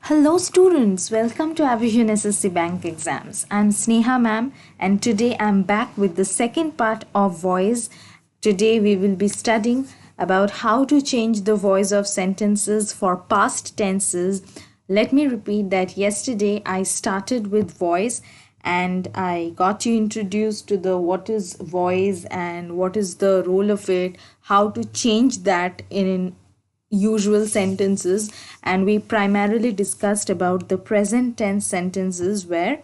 Hello students, welcome to Avision SSC Bank exams. I'm Sneha ma'am and today I'm back with the second part of voice. Today we will be studying about how to change the voice of sentences for past tenses. Let me repeat that yesterday I started with voice and I got you introduced to the what is voice and what is the role of it, how to change that in usual sentences, and we primarily discussed about the present tense sentences where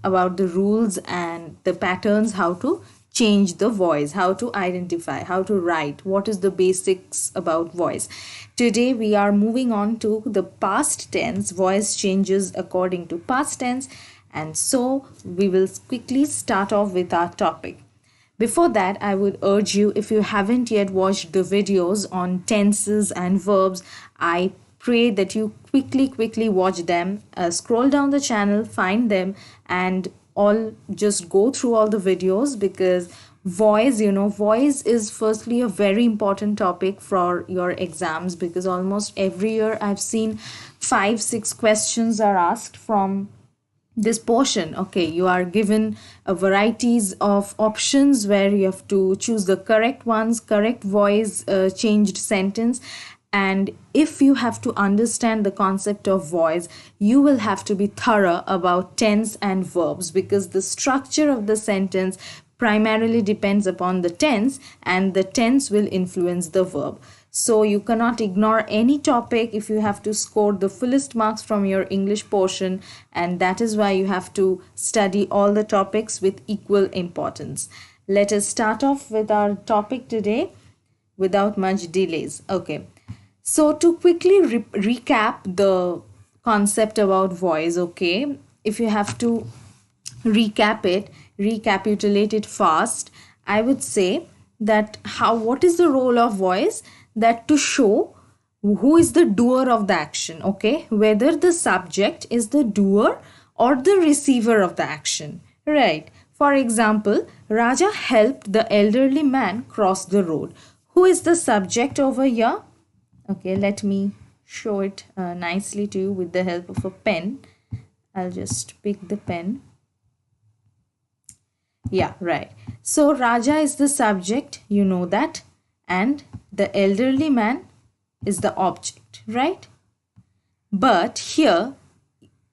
about the rules and the patterns, how to change the voice, how to identify, how to write, what is the basics about voice. Today we are moving on to the past tense, voice changes according to past tense, and so we will quickly start off with our topic. Before that, I would urge you, if you haven't yet watched the videos on tenses and verbs, I pray that you quickly watch them. Scroll down the channel, find them, and all just go through all the videos, because voice is firstly a very important topic for your exams, because almost every year I've seen 5-6 questions are asked from this portion. Okay, you are given a varieties of options where you have to choose the correct ones, correct voice changed sentence. And if you have to understand the concept of voice, you will have to be thorough about tense and verbs, because the structure of the sentence primarily depends upon the tense, and the tense will influence the verb. So you cannot ignore any topic if you have to score the fullest marks from your English portion, and that is why you have to study all the topics with equal importance. Let us start off with our topic today without much delays. Okay, so to quickly recap the concept about voice, okay, if you have to recapitulate it fast, I would say that what is the role of voice? That to show who is the doer of the action, okay, whether the subject is the doer or the receiver of the action, right? For example, Raja helped the elderly man cross the road. Who is the subject over here? Okay, let me show it nicely to you with the help of a pen. I'll just pick the pen. Yeah, right. So Raja is the subject, you know that, and the elderly man is the object, right? But here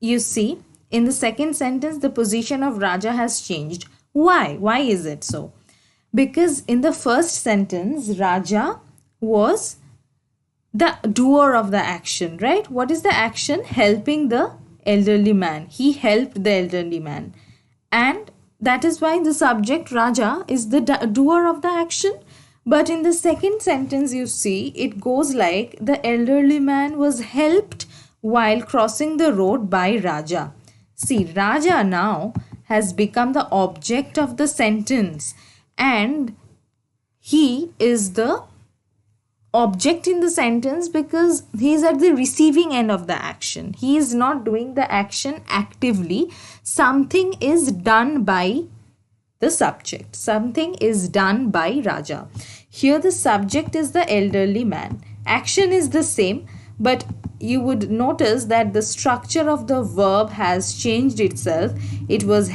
you see in the second sentence the position of Raja has changed. Why is it so? Because in the first sentence Raja was the doer of the action, right? What is the action? Helping the elderly man. He helped the elderly man, and that is why the subject Raja is the doer of the action. But in the second sentence, you see, it goes like the elderly man was helped while crossing the road by Raja. See, Raja now has become the object of the sentence, and he is the object in the sentence because he is at the receiving end of the action. He is not doing the action actively. Something is done by the subject. Something is done by Raja. Here the subject is the elderly man. Action is the same, but you would notice that the structure of the verb has changed itself. It was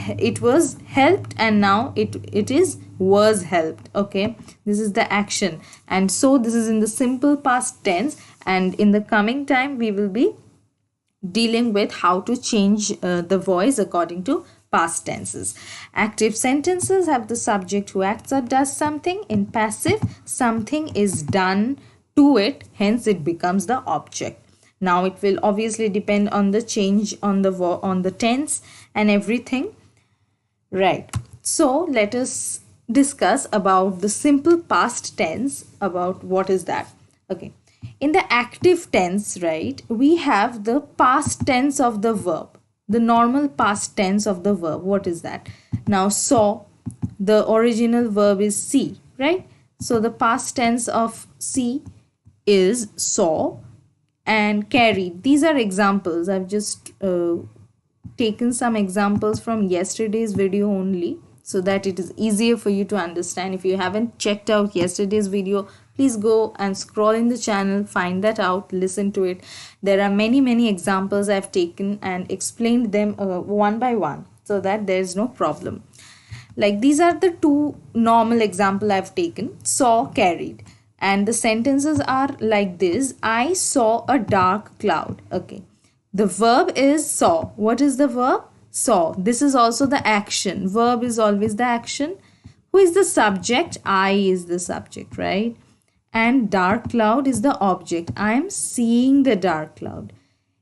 helped, and now it is was helped. Okay, this is the action, and so this is in the simple past tense, and in the coming time we will be dealing with how to change the voice according to past tenses. Active sentences have the subject who acts or does something. In passive, something is done to it, hence it becomes the object. Now it will obviously depend on the change on the tense and everything, right? So let us discuss about the simple past tense, about what is that. Okay, in the active tense, right, we have the past tense of the verb, the normal past tense of the verb. What is that? Now saw, the original verb is see, right? So the past tense of see is saw, and carried. These are examples. I've just taken some examples from yesterday's video only, so that it is easier for you to understand. If you haven't checked out yesterday's video, Please go and scroll in the channel, find that out, listen to it. There are many examples I've taken and explained them one by one, so that there's no problem. Like, these are the two normal example I've taken. Saw, carried, and the sentences are like this: I saw a dark cloud. Okay, the verb is saw. What is the verb? Saw. This is also the action. Verb is always the action. Who is the subject? I is the subject, right? And dark cloud is the object. I am seeing the dark cloud.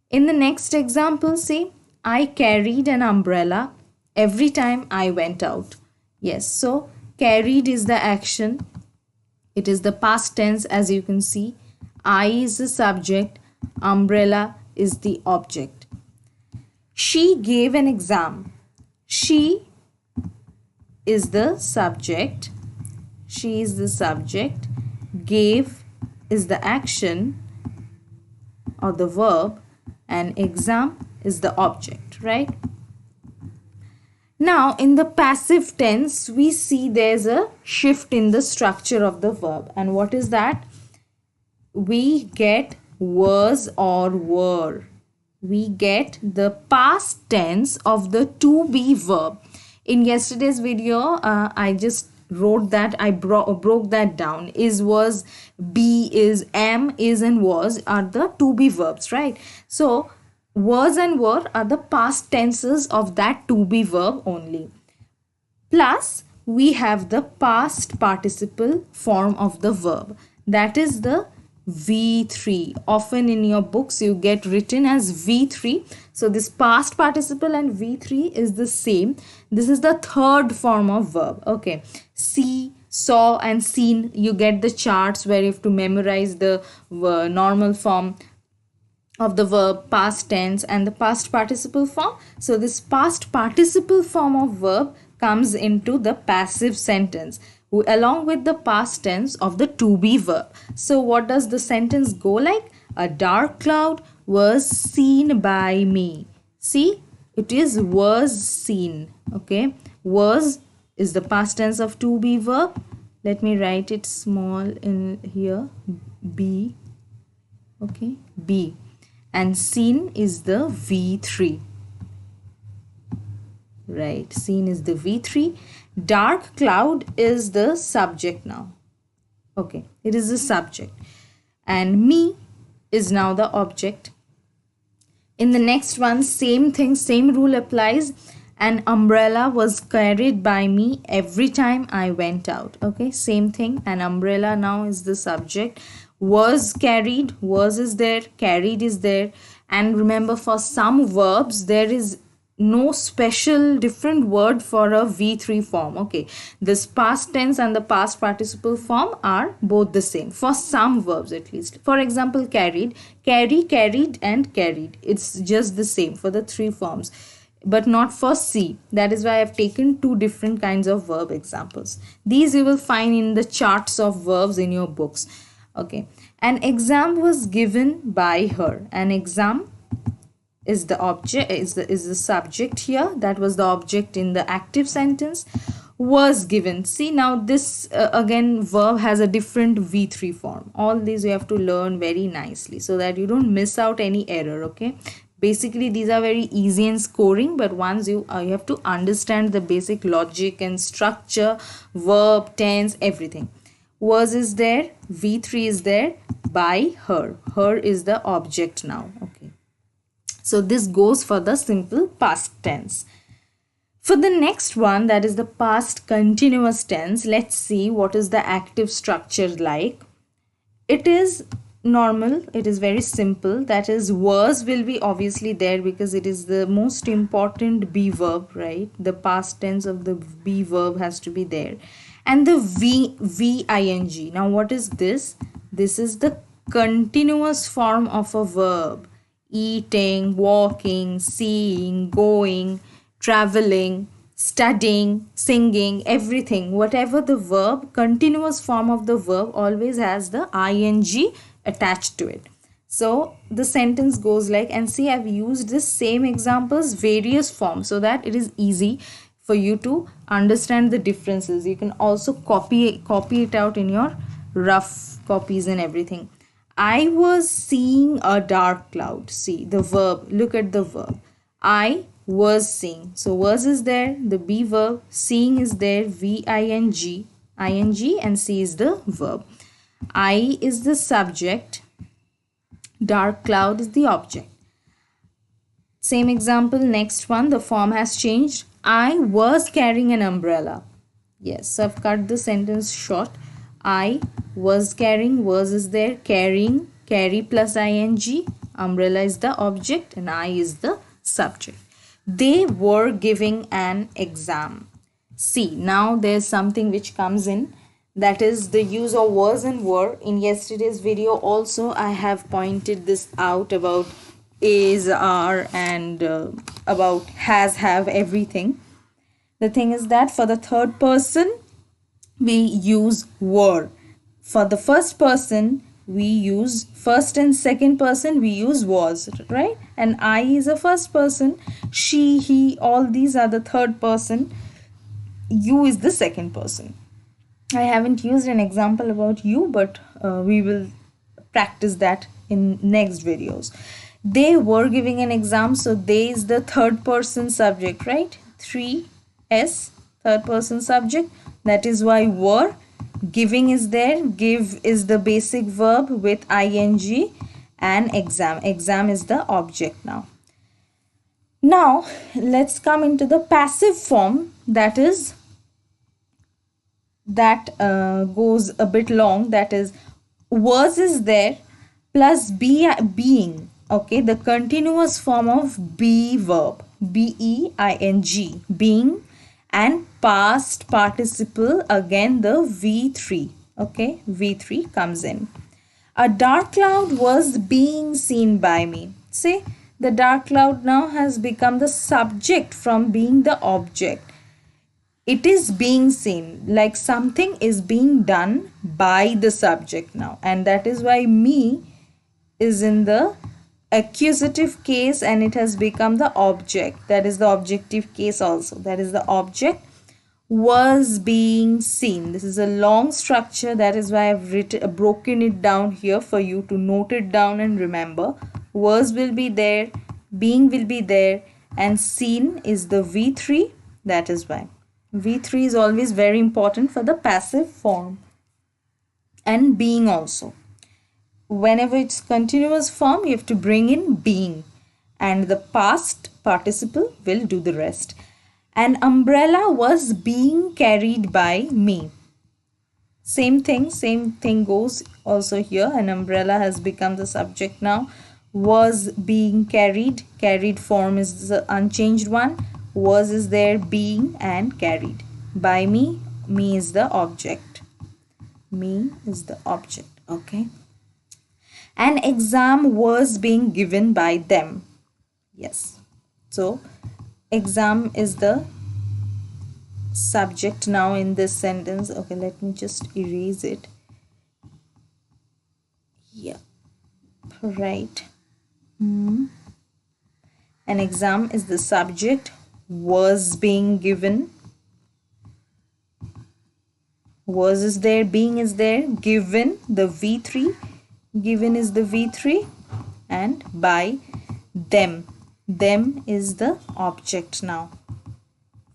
In the next example, say, I carried an umbrella every time I went out. Yes, so carried is the action. It is the past tense, as you can see. I is the subject. Umbrella is the object. She gave an exam. She is the subject. She is the subject. Gave is the action or the verb, and exam is the object, right? Now, in the passive tense, we see there's a shift in the structure of the verb. And what is that? We get was or were. We get the past tense of the to be verb. In yesterday's video, I just wrote that, I broke that down. Is, was, be, is, am, is, and was are the to be verbs, right? So, was and were are the past tenses of that to be verb only. Plus, we have the past participle form of the verb. That is the V3. Often in your books you get written as V3. So this past participle and V3 is the same. This is the third form of verb. Okay. See, saw, and seen. You get the charts where you have to memorize the normal form of the verb, past tense, and the past participle form. So this past participle form of verb comes into the passive sentence along with the past tense of the to be verb. So what does the sentence go like? A dark cloud was seen by me. See, it is was seen. Okay, was is the past tense of to be verb. Let me write it small in here. Be. Okay, be. And seen is the V3. Right, seen is the V3. Dark cloud is the subject now. Okay, it is the subject. And me is now the object. In the next one, same thing, same rule applies. An umbrella was carried by me every time I went out. Okay, same thing. An umbrella now is the subject. Was carried, was is there, carried is there. And remember, for some verbs, there is no special different word for a V3 form. Okay, this past tense and the past participle form are both the same for some verbs at least. For example, carried, carry, carried, and carried. It's just the same for the three forms, but not for see. That is why I've taken two different kinds of verb examples. These you will find in the charts of verbs in your books. Okay, an exam was given by her. An exam is the object, is the subject here. That was the object in the active sentence. Was given. See, now this again verb has a different V3 form. All these you have to learn very nicely so that you don't miss out any error. Okay, basically these are very easy in scoring, but once you have to understand the basic logic and structure, verb, tense, everything. Was is there, V3 is there, by her. Her is the object now. Okay, so this goes for the simple past tense. For the next one, that is the past continuous tense, let's see what is the active structure like. It is normal, it is very simple. That is, was will be obviously there because it is the most important be verb, right? The past tense of the be verb has to be there. And the V-ing. Now what is this? This is the continuous form of a verb. Eating, walking, seeing, going, traveling, studying, singing, everything. Whatever the verb, continuous form of the verb always has the ing attached to it. So the sentence goes like, and see, I've used the same examples, various forms, so that it is easy for you to understand the differences. You can also copy it out in your rough copies and everything. I was seeing a dark cloud. See the verb, look at the verb. I was seeing. So was is there, the be verb, seeing is there, V-I-N-G, ing, and see is the verb. I is the subject, dark cloud is the object. Same example, next one, the form has changed. I was carrying an umbrella. Yes, so I've cut the sentence short. I was carrying, was is there, carrying, carry plus ing, umbrella is the object, and I is the subject. They were giving an exam. See, now there's something which comes in, that is the use of was and were. In yesterday's video also I have pointed this out about is, are, and about has, have, everything. The thing is that for the third person we use were. For the first person we use first and second person we use was, right? And I is a first person, she, he, all these are the third person, you is the second person. I haven't used an example about you, but we will practice that in next videos. They were giving an exam, so they is the third person subject, right? 3s, third person subject. That is why were. Giving is there, give is the basic verb with ing, and exam. Exam is the object now. Now let's come into the passive form, that is goes a bit long, that is was is there plus being, okay, the continuous form of be verb, being, being, and past participle, again the v3, okay, v3 comes in. A dark cloud was being seen by me. See, the dark cloud now has become the subject from being the object. It is being seen, like something is being done by the subject now, and that is why me is in the accusative case and it has become the object. That is the objective case also, that is the object. Was being seen, this is a long structure, that is why I've broken it down here for you to note it down and remember. Was will be there, being will be there, and seen is the v3. That is why v3 is always very important for the passive form. And being also, whenever it's continuous form you have to bring in being, and the past participle will do the rest. An umbrella was being carried by me. Same thing goes also here. An umbrella has become the subject now. Was being carried, carried form is the unchanged one. Was is there, being, and carried by me. Me is the object, me is the object, okay. An exam was being given by them. Yes, so exam is the subject now in this sentence. Okay, let me just erase it. Yeah, right. An exam is the subject, was being given, was is there, being is there, given the v3, given is the v3, and by them, them is the object now.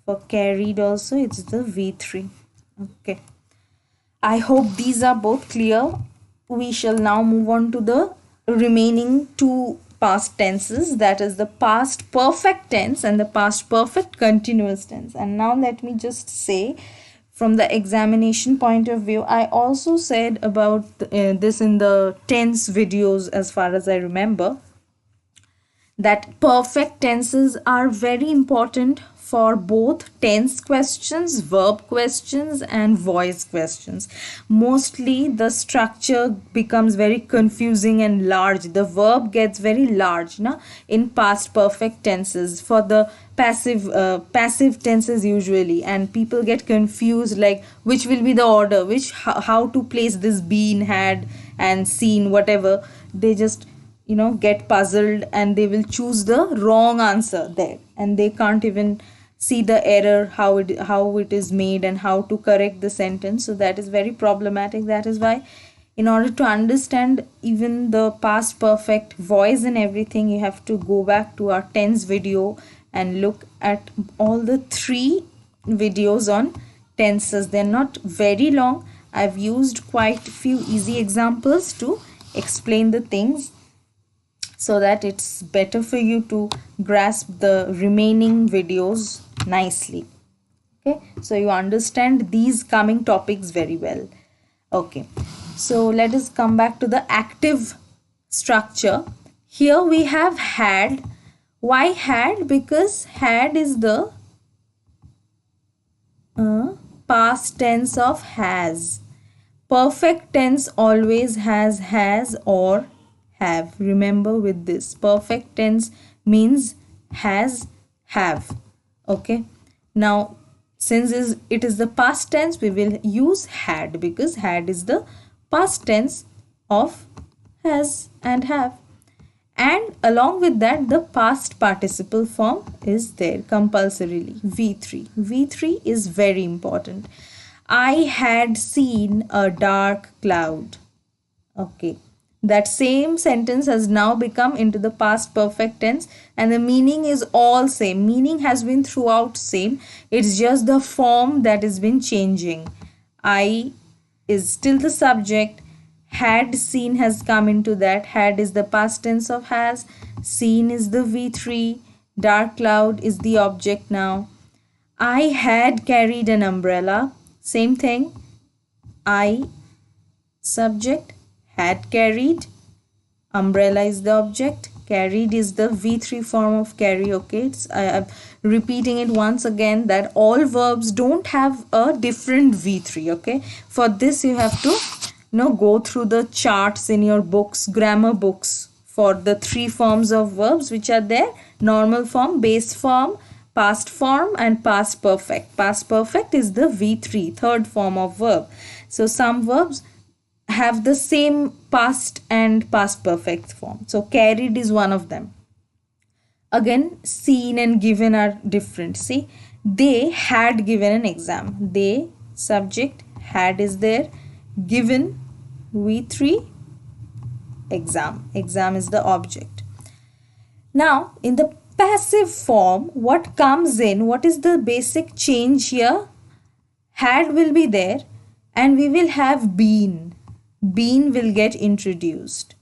For carried also it's the v3. Okay, I hope these are both clear. We shall now move on to the remaining two past tenses, that is the past perfect tense and the past perfect continuous tense. And now let me just say, from the examination point of view, I also said about this in the tense videos as far as I remember, that perfect tenses are very important for both tense questions, verb questions, and voice questions. Mostly the structure becomes very confusing and large. The verb gets very large in past perfect tenses for the passive tenses usually, and people get confused like which will be the order, how to place this been, had, and seen, whatever. They just get puzzled and they will choose the wrong answer there, and they can't even see the error, how it is made and how to correct the sentence. So that is very problematic. That is why in order to understand even the past perfect voice and everything, you have to go back to our tense video and look at all the 3 videos on tenses. They're not very long. I've used quite a few easy examples to explain the things so that it's better for you to grasp the remaining videos nicely. Okay, so you understand these coming topics very well. Okay, so let us come back to the active structure. Here we have had. Why had? Because had is the past tense of has. Perfect tense always has or have. Remember with this. Perfect tense means has, have. Okay. Now, since it is the past tense, we will use had, because had is the past tense of has and have. And along with that, the past participle form is there compulsorily. V3. V3 is very important. I had seen a dark cloud. Okay. That same sentence has now become into the past perfect tense, and the meaning is all same. Meaning has been throughout same. It's just the form that has been changing. I is still the subject. Had seen has come into that. Had is the past tense of has. Seen is the V3. Dark cloud is the object now. I had carried an umbrella. Same thing. I subject. Had carried. Umbrella is the object. Carried is the V3 form of carry. Okay, I'm repeating it once again that all verbs don't have a different V3. Okay, for this you have to go through the charts in your books, grammar books, for the 3 forms of verbs which are there: normal form, base form, past form, and past perfect. Past perfect is the V3, third form of verb. So some verbs have the same past and past perfect form. So carried is one of them. Again, seen and given are different. See, they had given an exam. They, subject, had is there. Given, V3, exam. Exam is the object. Now, in the passive form, what comes in? What is the basic change here? Had will be there and we will have been. Been will get introduced.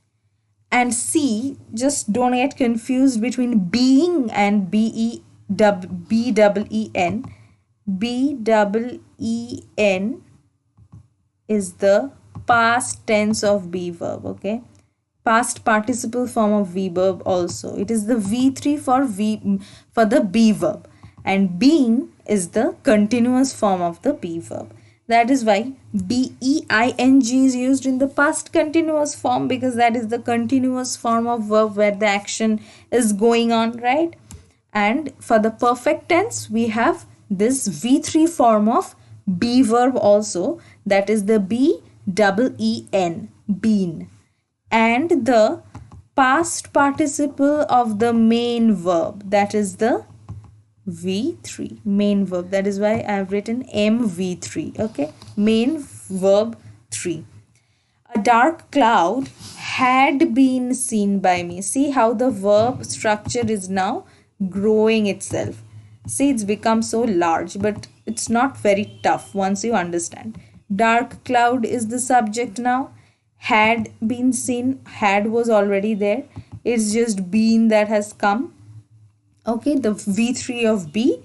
And see, just don't get confused between being and B-E-E-N. B-E-E-N is the past tense of be verb, okay? Past participle form of be verb also. It is the V3 for the be verb. And being is the continuous form of the be verb. That is why being is used in the past continuous form, because that is the continuous form of verb where the action is going on, right? And for the perfect tense, we have this V3 form of be verb also, that is the B-E-E-N, been. And the past participle of the main verb, that is the V3, main verb. That is why I have written MV3. Okay, main verb 3. A dark cloud had been seen by me. See how the verb structure is now growing itself. See, it's become so large, but it's not very tough once you understand. Dark cloud is the subject now. Had been seen, had was already there. It's just been that has come. Okay, the V3 of be,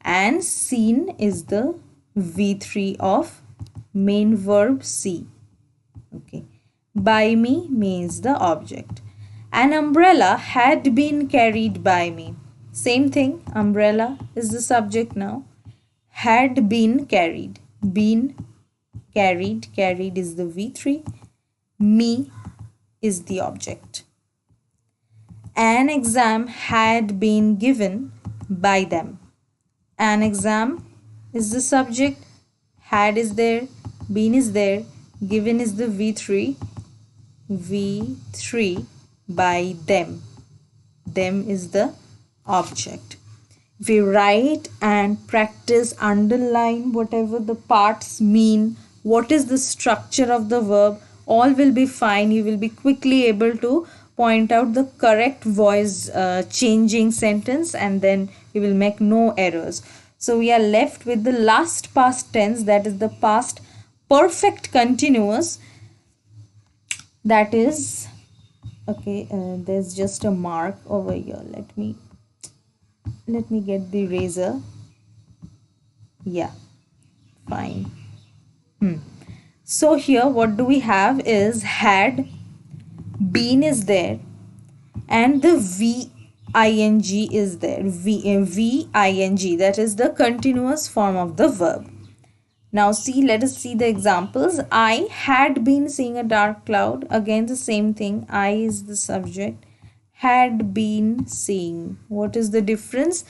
and seen is the V3 of main verb see. Okay, by me means the object. An umbrella had been carried by me. Same thing, umbrella is the subject now. Had been carried. Been carried. Carried is the V3. Me is the object. An exam had been given by them. An exam is the subject. Had is there. Been is there. Given is the V3. V3 by them. Them is the object. we write and practice, underline whatever the parts mean, what is the structure of the verb, all will be fine. You will be quickly able to point out the correct voice changing sentence, and then you will make no errors. So we are left with the last past tense, that is the past perfect continuous. That is okay. There's just a mark over here. Let me get the razor. Yeah, fine. So here what do we have is had, been is there, and the VING is there. VING, that is the continuous form of the verb. Now see, let us see the examples. I had been seeing a dark cloud. Again the same thing. I is the subject. Had been seeing. What is the difference?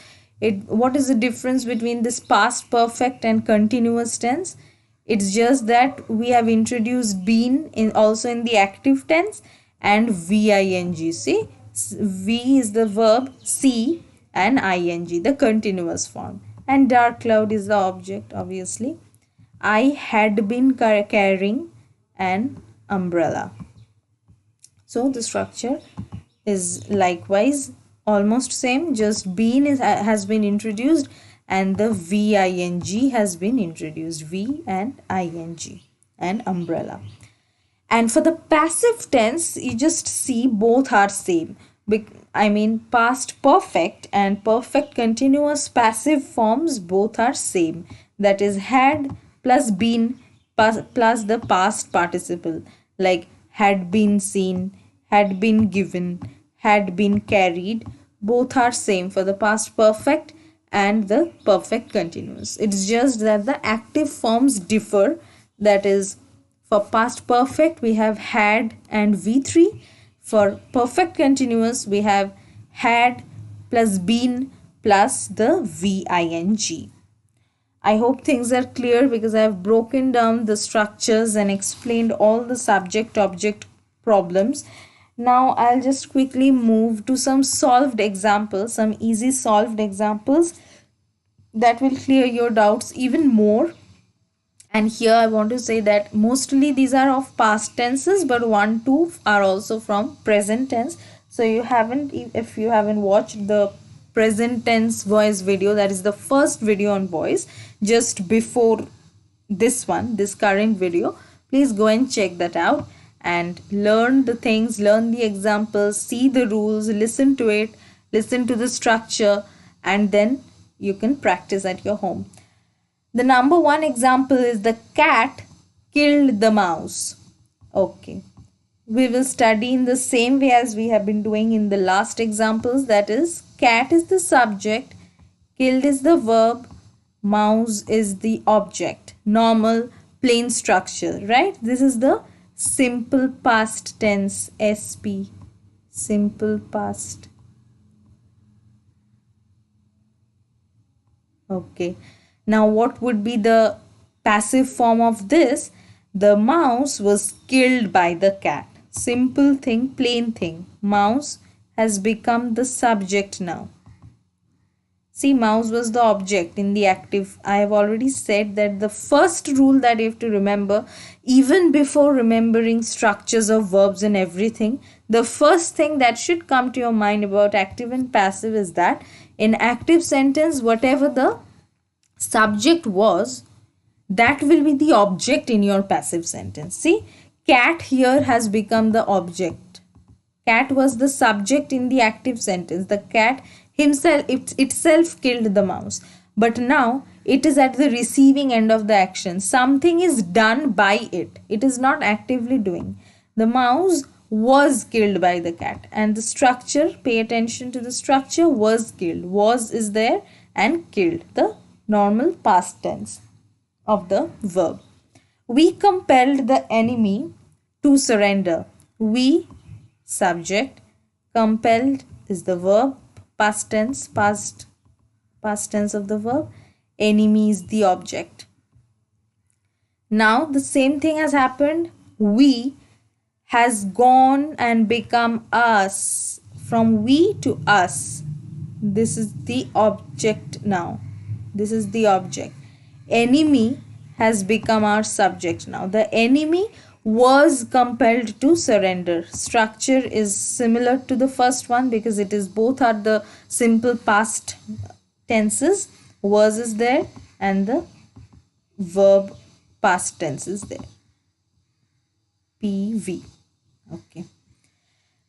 What is the difference between this past perfect and continuous tense? It's just that we have introduced been also in the active tense, and VING. See, V is the verb, see, and ING the continuous form, and dark cloud is the object, obviously. I had been carrying an umbrella. So the structure is likewise almost same, just been has been introduced and the VING has been introduced. V and ING, and umbrella. And for the passive tense, you just see both are same. I mean, past perfect and perfect continuous passive forms both are same. That is had plus been plus the past participle, like had been seen, had been given, had been carried. Both are same for the past perfect and the perfect continuous. It's just that the active forms differ. That is, for past perfect we have had and V3. For perfect continuous we have had plus been plus the VING. I hope things are clear because I have broken down the structures and explained all the subject object problems. Now I'll just quickly move to some solved examples, some easy solved examples that will clear your doubts even more. And here I want to say that mostly these are of past tenses, but 1, 2 are also from present tense. So if you haven't watched the present tense voice video, that is the first video on voice just before this one, this current video, please go and check that out and learn the things, learn the examples, see the rules, listen to it, listen to the structure, and then you can practice at your home. The number one example is the cat killed the mouse. Okay. We will study in the same way as we have been doing in the last examples. That is, cat is the subject, killed is the verb, mouse is the object. Normal, plain structure, right? This is the simple past tense, SP. Simple past. Okay. Now what would be the passive form of this? The mouse was killed by the cat. Simple thing, plain thing. Mouse has become the subject now. See, mouse was the object in the active. I have already said that the first rule that you have to remember, even before remembering structures of verbs and everything, the first thing that should come to your mind about active and passive is that in active sentence, whatever the subject was, that will be the object in your passive sentence. See, cat here has become the object. Cat was the subject in the active sentence. The cat itself killed the mouse. But now it is at the receiving end of the action. Something is done by it. It is not actively doing. The mouse was killed by the cat. And the structure, pay attention to the structure, was killed. Was is there and killed. The normal past tense of the verb. We compelled the enemy to surrender. We, subject, compelled is the verb, past tense, past tense of the verb, enemy is the object. Now the same thing has happened. We has gone and become us. From we to us. This is the object now. This is the object. Enemy has become our subject now. The enemy was compelled to surrender. Structure is similar to the first one because it is both are the simple past tenses. Was is there and the verb past tense is there. PV. Okay.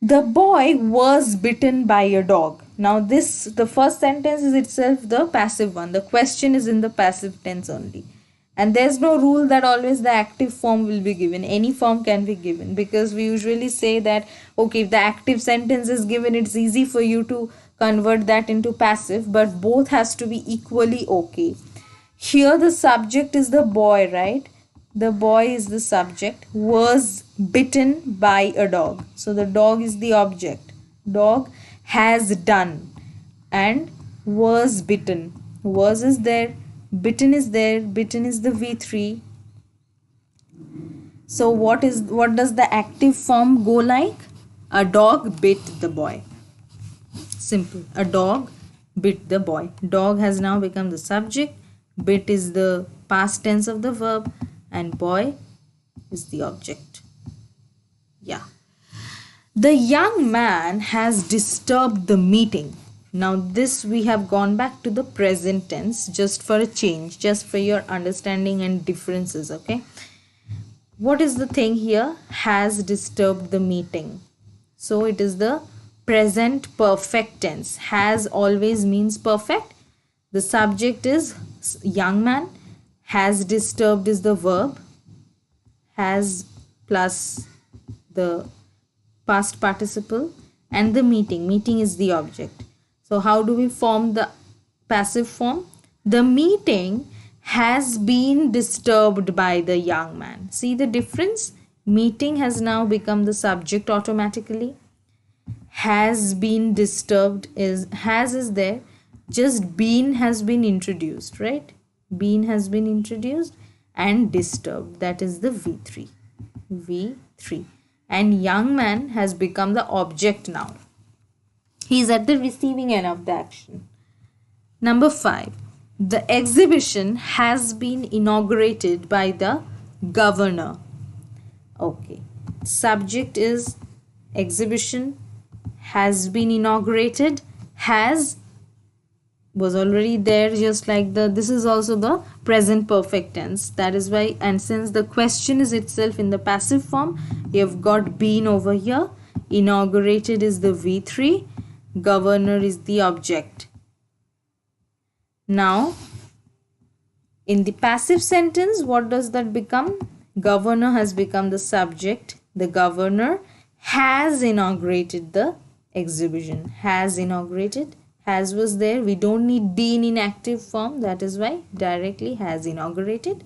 The boy was bitten by a dog. Now the first sentence is itself the passive one. The question is in the passive tense only. And there's no rule that always the active form will be given. Any form can be given because we usually say that, okay, if the active sentence is given, it's easy for you to convert that into passive, but both has to be equally okay. Here the subject is the boy, right? The boy is the subject, was bitten by a dog. So the dog is the object. Dog has done and was bitten. Was is there, bitten is there, bitten is the V3. So what does the active form go like? A dog bit the boy. Simple. A dog bit the boy. Dog has now become the subject. Bit is the past tense of the verb. And boy is the object. Yeah. The young man has disturbed the meeting. Now this we have gone back to the present tense just for a change, just for your understanding and differences, okay? What is the thing here? Has disturbed the meeting. So it is the present perfect tense. Has always means perfect. The subject is young man. Has disturbed is the verb. Has plus the past participle and the meeting. Meeting is the object. So how do we form the passive form? The meeting has been disturbed by the young man. See the difference? Meeting has now become the subject automatically. Has been disturbed is, has is there. Just been has been introduced, right? Been has been introduced and disturbed, that is the V3. V3. And young man has become the object now. He is at the receiving end of the action. Number 5. The exhibition has been inaugurated by the governor. Okay. Subject is exhibition, has been inaugurated, has was already there, just like this is also the present perfect tense. That is why, and since the question is itself in the passive form, you have got been over here. Inaugurated is the V3. Governor is the object. Now, in the passive sentence, what does that become? Governor has become the subject. The governor has inaugurated the exhibition. Has inaugurated. Has was there. We don't need been in active form. That is why directly has inaugurated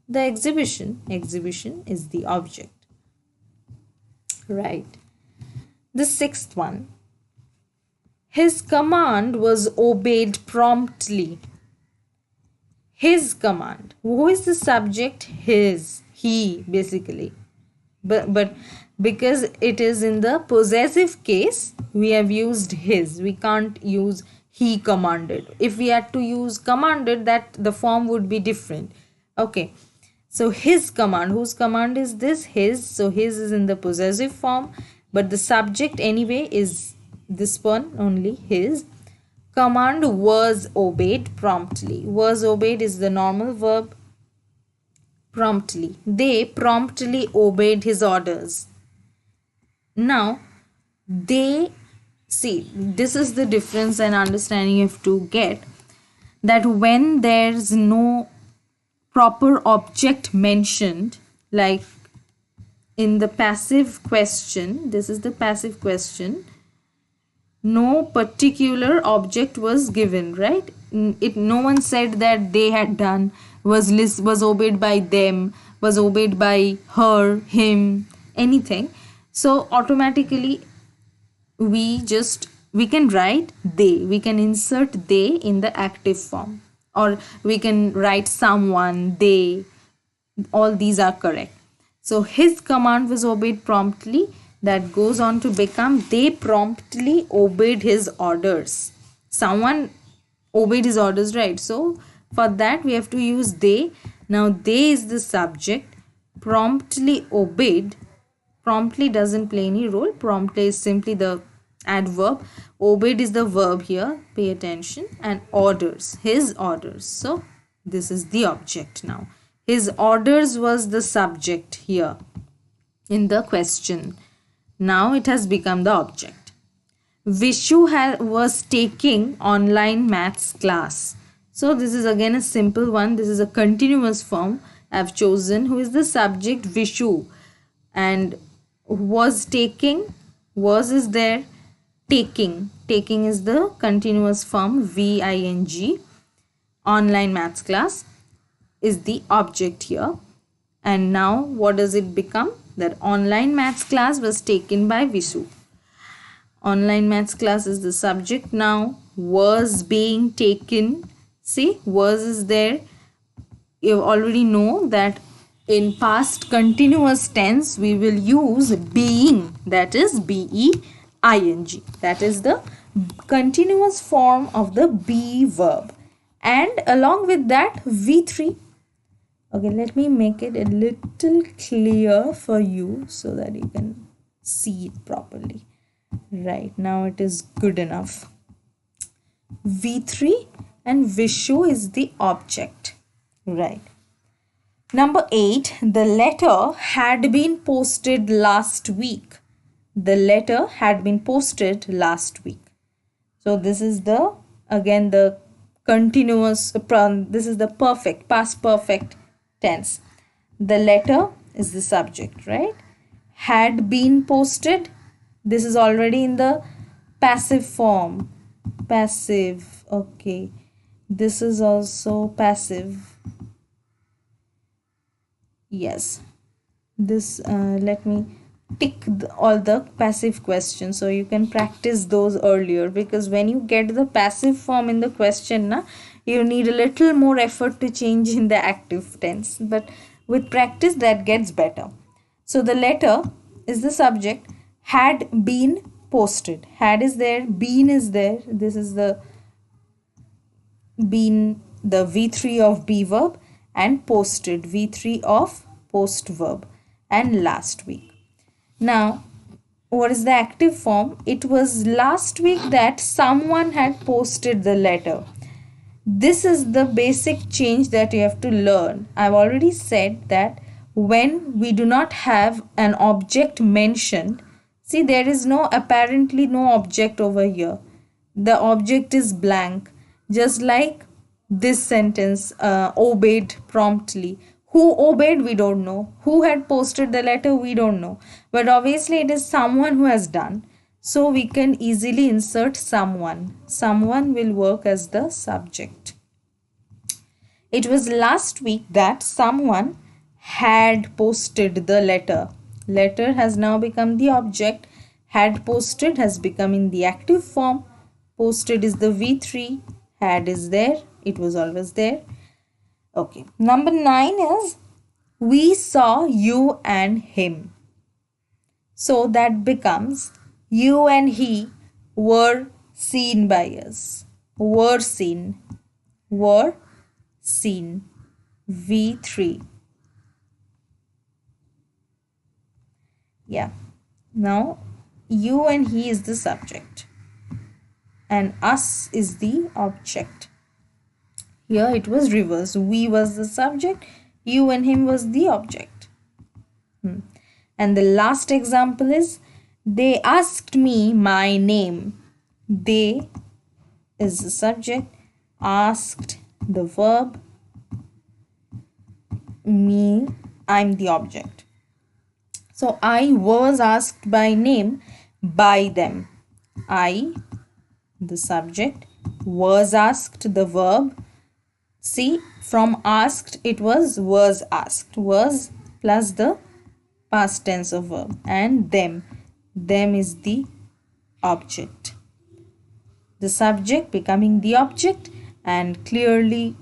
the exhibition. Exhibition is the object. Right. The 6th one. His command was obeyed promptly. His command. Who is the subject? His. He basically. But because it is in the possessive case, we have used his. We can't use he commanded. If we had to use commanded, that the form would be different. Okay. So his command. Whose command is this? His. So his is in the possessive form. But the subject anyway is this one only. His. Command was obeyed promptly. Was obeyed is the normal verb. Promptly. They promptly obeyed his orders. Now, they, see, this is the difference and understanding you have to get, that when there's no proper object mentioned, like in the passive question, this is the passive question, no particular object was given, right? No one said that they had done, was obeyed by them, was obeyed by her, him, anything. So automatically we can write they. We can insert they in the active form, or we can write someone, they. All these are correct. So his command was obeyed promptly. That goes on to become they promptly obeyed his orders. someone obeyed his orders, right? So for that we have to use they. Now they is the subject, promptly obeyed. Promptly doesn't play any role. Promptly is simply the adverb. Obeyed is the verb here. Pay attention. And orders, his orders. So this is the object now. His orders was the subject here in the question. Now it has become the object. Vishu was taking online maths class. So this is again a simple one. This is a continuous form I've chosen. Who is the subject? Vishu. And was taking, was is there, taking is the continuous form, VING. Online maths class is the object here. And now what does it become? That online maths class was taken by Vishu. Online maths class is the subject now. Was being taken. See, was is there. You already know that in past continuous tense we will use being, that is BEING. That is the continuous form of the be verb. And along with that V3. Okay, let me make it a little clear for you so that you can see it properly. Right, now it is good enough. V3 and Vishu is the object. Right. Number 8, the letter had been posted last week. The letter had been posted last week. So this is the, again, the continuous, this is the perfect, past perfect tense. The letter is the subject, right? Had been posted. This is already in the passive form. Passive, okay. This is also passive. Yes, this let me tick all the passive questions so you can practice those earlier, because when you get the passive form in the question, you need a little more effort to change in the active tense, but with practice that gets better. So the letter is the subject, had been posted. Had is there, been is there. This is the been, the V3 of be verb, and posted, V3 of post verb, and last week. Now what is the active form? It was last week that someone had posted the letter. This is the basic change that you have to learn. I've already said that when we do not have an object mentioned, see, there is apparently no object over here. The object is blank. Just like this sentence, obeyed promptly. Who obeyed? We don't know. Who had posted the letter? We don't know. But obviously it is someone who has done. So we can easily insert someone. Someone will work as the subject. It was last week that someone had posted the letter. Letter has now become the object. Had posted has become in the active form. Posted is the V3. Had is there. It was always there. Okay. Number 9 is we saw you and him. So that becomes you and he were seen by us. Were seen. Were seen. V3. Yeah. Now you and he is the subject and us is the object. Here it was reverse. We was the subject, you and him was the object. And the last example is they asked me my name. They is the subject, asked the verb, me, I'm the object. So I was asked by name by them. I, the subject, was asked, the verb. See, from asked it was asked. Was plus the past tense of verb. And them. Them is the object. The subject becoming the object, and clearly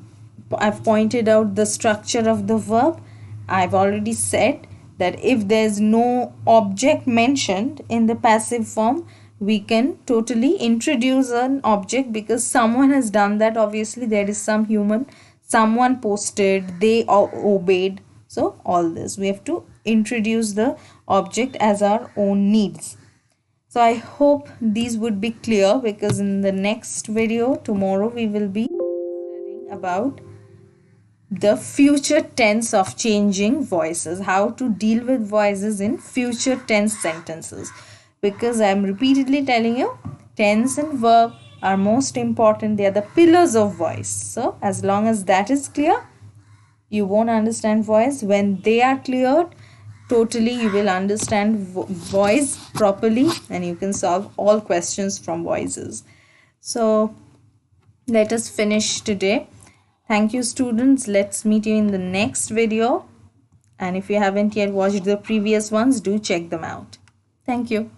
I've pointed out the structure of the verb. I've already said that if there's no object mentioned in the passive form, we can totally introduce an object because someone has done that. Obviously there is some human, someone posted, they obeyed. So all this we have to introduce the object as our own needs. So I hope these would be clear, because in the next video tomorrow we will be studying about the future tense of changing voices, how to deal with voices in future tense sentences. Because I am repeatedly telling you, tense and verb are most important, they are the pillars of voice. So as long as that is clear, you won't understand voice. When they are cleared totally, you will understand voice properly, and you can solve all questions from voices. So let us finish today. Thank you students, let's meet you in the next video, and if you haven't yet watched the previous ones, do check them out. Thank you.